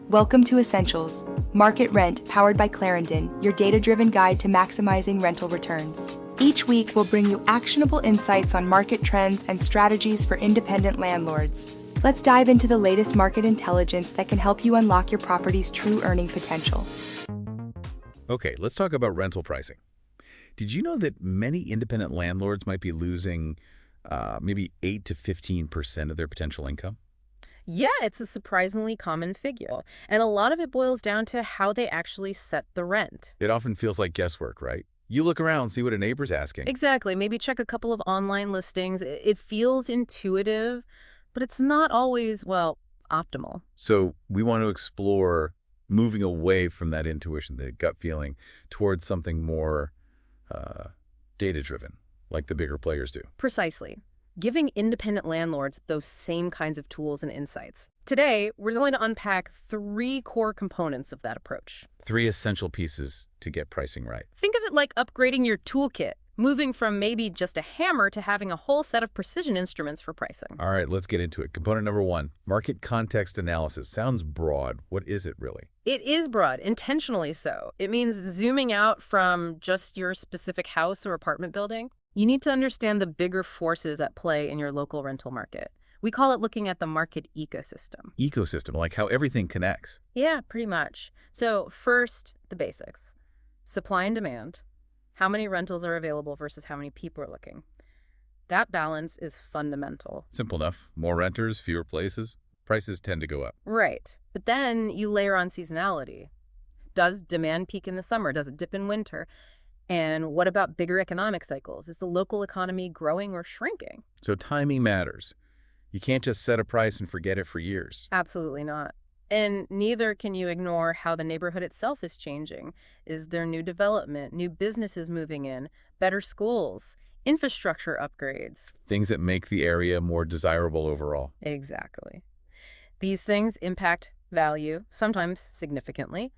Welcome to Essentials, MarketRent powered by Clarendon, your data-driven guide to maximizing rental returns. Each week, we'll bring you actionable insights on market trends and strategies for independent landlords. Let's dive into the latest market intelligence that can help you unlock your property's true earning potential. Okay, let's talk about rental pricing. Did you know that many independent landlords might be losing maybe 8 to 15% of their potential income? Yeah, it's a surprisingly common figure, and a lot of it boils down to how they actually set the rent. It often feels like guesswork, right? You look around, see what a neighbor's asking. Exactly. Maybe check a couple of online listings. It feels intuitive, but it's not always, well, optimal. So we want to explore moving away from that intuition, the gut feeling, towards something more data-driven, like the bigger players do. Precisely. Giving independent landlords those same kinds of tools and insights. Today, we're going to unpack 3 core components of that approach. 3 essential pieces to get pricing right. Think of it like upgrading your toolkit, moving from maybe just a hammer to having a whole set of precision instruments for pricing. All right, let's get into it. Component number 1, market context analysis. Sounds broad. What is it really? It is broad, intentionally so. It means zooming out from just your specific house or apartment building. You need to understand the bigger forces at play in your local rental market. We call it looking at the market ecosystem. Ecosystem, like how everything connects. Yeah, pretty much. So first, the basics. Supply and demand. How many rentals are available versus how many people are looking. That balance is fundamental. Simple enough. More renters, fewer places. Prices tend to go up. Right. But then you layer on seasonality. Does demand peak in the summer? Does it dip in winter? And what about bigger economic cycles? Is the local economy growing or shrinking? So timing matters. You can't just set a price and forget it for years. Absolutely not. And neither can you ignore how the neighborhood itself is changing. Is there new development, new businesses moving in, better schools, infrastructure upgrades? Things that make the area more desirable overall. Exactly. These things impact value, sometimes significantly.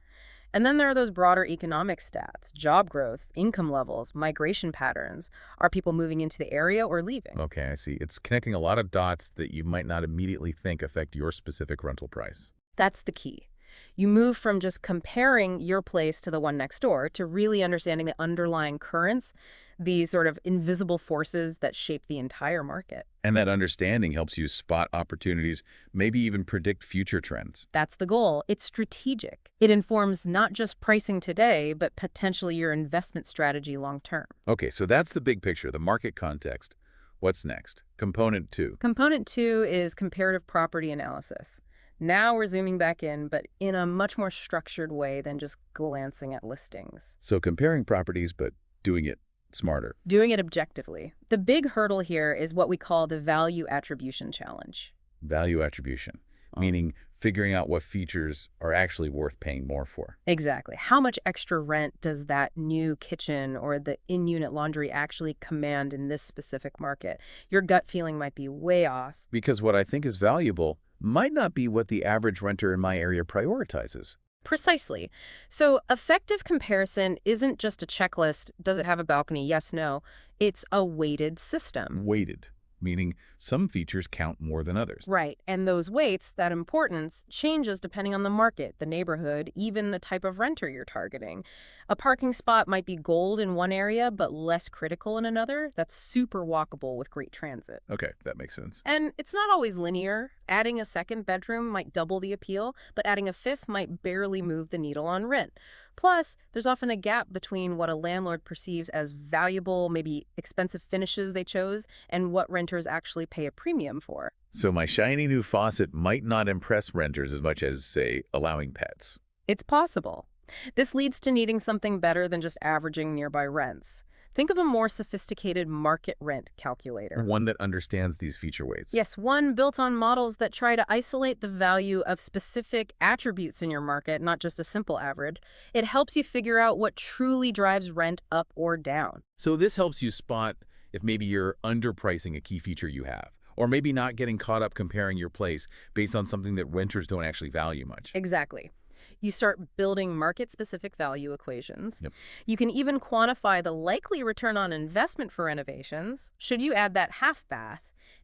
And then there are those broader economic stats, job growth, income levels, migration patterns. Are people moving into the area or leaving? Okay, I see. It's connecting a lot of dots that you might not immediately think affect your specific rental price. That's the key. You move from just comparing your place to the one next door to really understanding the underlying currents, these sort of invisible forces that shape the entire market. And that understanding helps you spot opportunities, maybe even predict future trends. That's the goal. It's strategic. It informs not just pricing today, but potentially your investment strategy long term. Okay, so that's the big picture, the market context. What's next? Component 2. Component 2 is comparative property analysis. Now we're zooming back in, but in a much more structured way than just glancing at listings. So comparing properties, but doing it smarter. Doing it objectively. The big hurdle here is what we call the value attribution challenge. Value attribution, meaning figuring out what features are actually worth paying more for. Exactly. How much extra rent does that new kitchen or the in-unit laundry actually command in this specific market? Your gut feeling might be way off. Because what I think is valuable might not be what the average renter in my area prioritizes. Precisely. So effective comparison isn't just a checklist. Does it have a balcony? Yes, no. It's a weighted system. Weighted, meaning some features count more than others. Right. And those weights, that importance, changes depending on the market, the neighborhood, even the type of renter you're targeting. A parking spot might be gold in one area, but less critical in another. That's super walkable with great transit. Okay, that makes sense. And it's not always linear. Adding a second bedroom might double the appeal, but adding a fifth might barely move the needle on rent. Plus, there's often a gap between what a landlord perceives as valuable, maybe expensive finishes they chose, and what renters actually pay a premium for. So my shiny new faucet might not impress renters as much as, say, allowing pets. It's possible. This leads to needing something better than just averaging nearby rents. Think of a more sophisticated market rent calculator. One that understands these feature weights. Yes, one built on models that try to isolate the value of specific attributes in your market, not just a simple average. It helps you figure out what truly drives rent up or down. So this helps you spot if maybe you're underpricing a key feature you have, or maybe not getting caught up comparing your place based on something that renters don't actually value much. Exactly. You start building market-specific value equations. Yep. You can even quantify the likely return on investment for renovations. Should you add that half bath,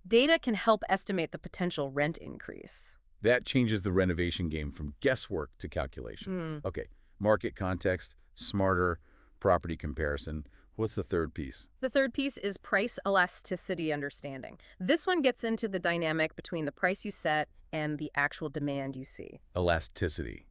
data can help estimate the potential rent increase. That changes the renovation game from guesswork to calculation. Okay, market context, smarter, property comparison. What's the third piece? The third piece is price elasticity understanding. This one gets into the dynamic between the price you set and the actual demand you see. Elasticity,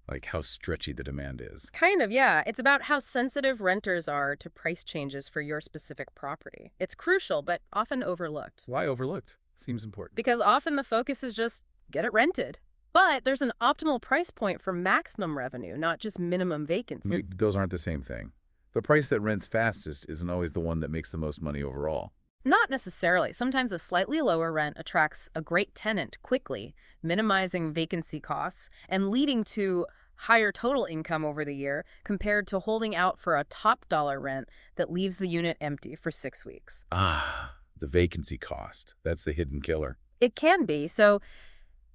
like how stretchy the demand is. Kind of, yeah. It's about how sensitive renters are to price changes for your specific property. It's crucial, but often overlooked. Why overlooked? Seems important. Because often the focus is just get it rented. But there's an optimal price point for maximum revenue, not just minimum vacancy. Those aren't the same thing. The price that rents fastest isn't always the one that makes the most money overall. Not necessarily. Sometimes a slightly lower rent attracts a great tenant quickly, minimizing vacancy costs and leading to higher total income over the year compared to holding out for a top dollar rent that leaves the unit empty for 6 weeks. Ah, the vacancy cost. That's the hidden killer. It can be. So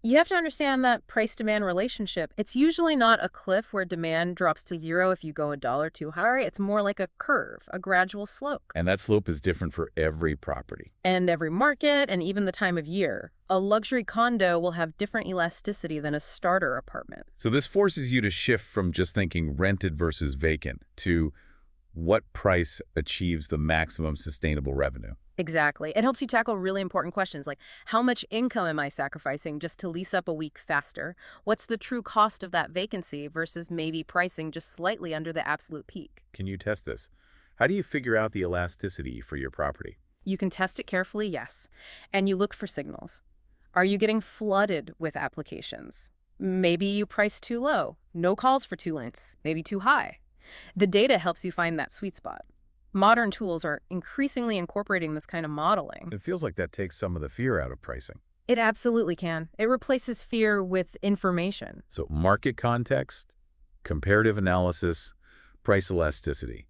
you have to understand that price-demand relationship. It's usually not a cliff where demand drops to zero if you go a dollar too high. It's more like a curve, a gradual slope. And that slope is different for every property. And every market and even the time of year. A luxury condo will have different elasticity than a starter apartment. So this forces you to shift from just thinking rented versus vacant to what price achieves the maximum sustainable revenue. Exactly. It helps you tackle really important questions like how much income am I sacrificing just to lease up a week faster? What's the true cost of that vacancy versus maybe pricing just slightly under the absolute peak? Can you test this? How do you figure out the elasticity for your property? You can test it carefully, yes. And you look for signals. Are you getting flooded with applications? Maybe you price too low. No calls for 2 lengths. Maybe too high. The data helps you find that sweet spot. Modern tools are increasingly incorporating this kind of modeling. It feels like that takes some of the fear out of pricing. It absolutely can. It replaces fear with information. So market context, comparative analysis, price elasticity.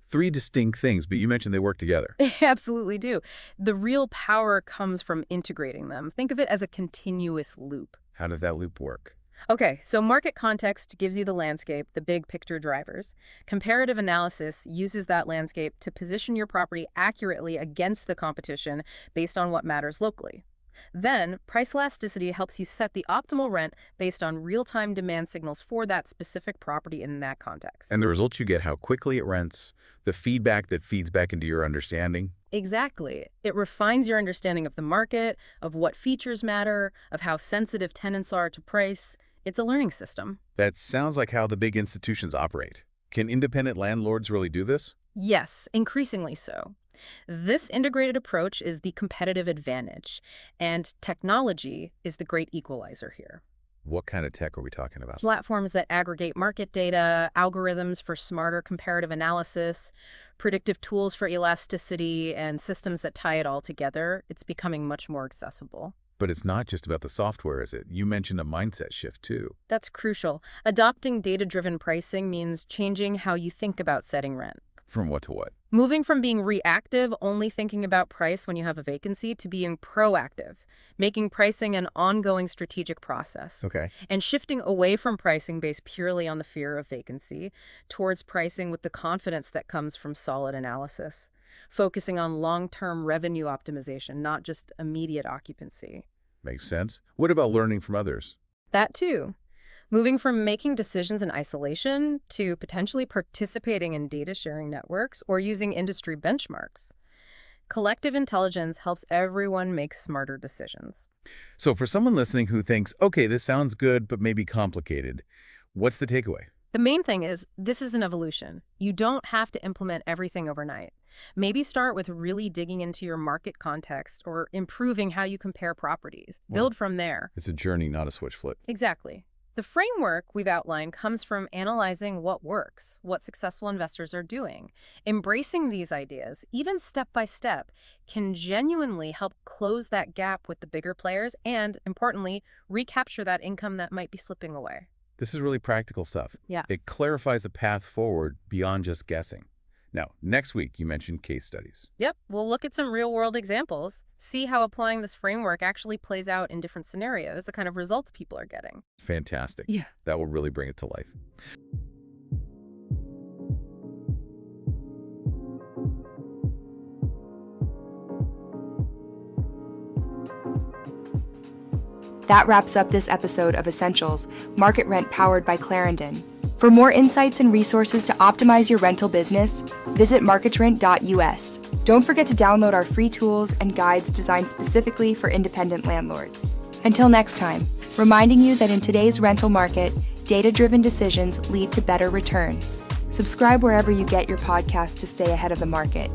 3 distinct things, but you mentioned they work together. They absolutely do. The real power comes from integrating them. Think of it as a continuous loop. How did that loop work? Okay, so market context gives you the landscape, the big picture drivers. Comparative analysis uses that landscape to position your property accurately against the competition based on what matters locally. Then, price elasticity helps you set the optimal rent based on real-time demand signals for that specific property in that context. And the results you get, how quickly it rents, the feedback that feeds back into your understanding. Exactly. It refines your understanding of the market, of what features matter, of how sensitive tenants are to price. It's a learning system. That sounds like how the big institutions operate. Can independent landlords really do this? Yes, increasingly so. This integrated approach is the competitive advantage, and technology is the great equalizer here. What kind of tech are we talking about? Platforms that aggregate market data, algorithms for smarter comparative analysis, predictive tools for elasticity, and systems that tie it all together. It's becoming much more accessible. But it's not just about the software, is it? You mentioned a mindset shift, too. That's crucial. Adopting data-driven pricing means changing how you think about setting rent. From what to what? Moving from being reactive, only thinking about price when you have a vacancy, to being proactive, making pricing an ongoing strategic process. Okay. And shifting away from pricing based purely on the fear of vacancy towards pricing with the confidence that comes from solid analysis, focusing on long-term revenue optimization, not just immediate occupancy. Makes sense. What about learning from others? That too. Moving from making decisions in isolation to potentially participating in data-sharing networks or using industry benchmarks. Collective intelligence helps everyone make smarter decisions. So for someone listening who thinks, okay, this sounds good, but maybe complicated, what's the takeaway? The main thing is, this is an evolution. You don't have to implement everything overnight. Maybe start with really digging into your market context or improving how you compare properties. Build from there. It's a journey, not a switch flip. Exactly. The framework we've outlined comes from analyzing what works, what successful investors are doing. Embracing these ideas, even step by step, can genuinely help close that gap with the bigger players and, importantly, recapture that income that might be slipping away. This is really practical stuff. Yeah. It clarifies a path forward beyond just guessing. Now, next week, you mentioned case studies. Yep, we'll look at some real-world examples, see how applying this framework actually plays out in different scenarios, the kind of results people are getting. Fantastic. Yeah. That will really bring it to life. That wraps up this episode of Essentials, MarketRent powered by Clarendon. For more insights and resources to optimize your rental business, visit marketrent.us. Don't forget to download our free tools and guides designed specifically for independent landlords. Until next time, reminding you that in today's rental market, data-driven decisions lead to better returns. Subscribe wherever you get your podcasts to stay ahead of the market.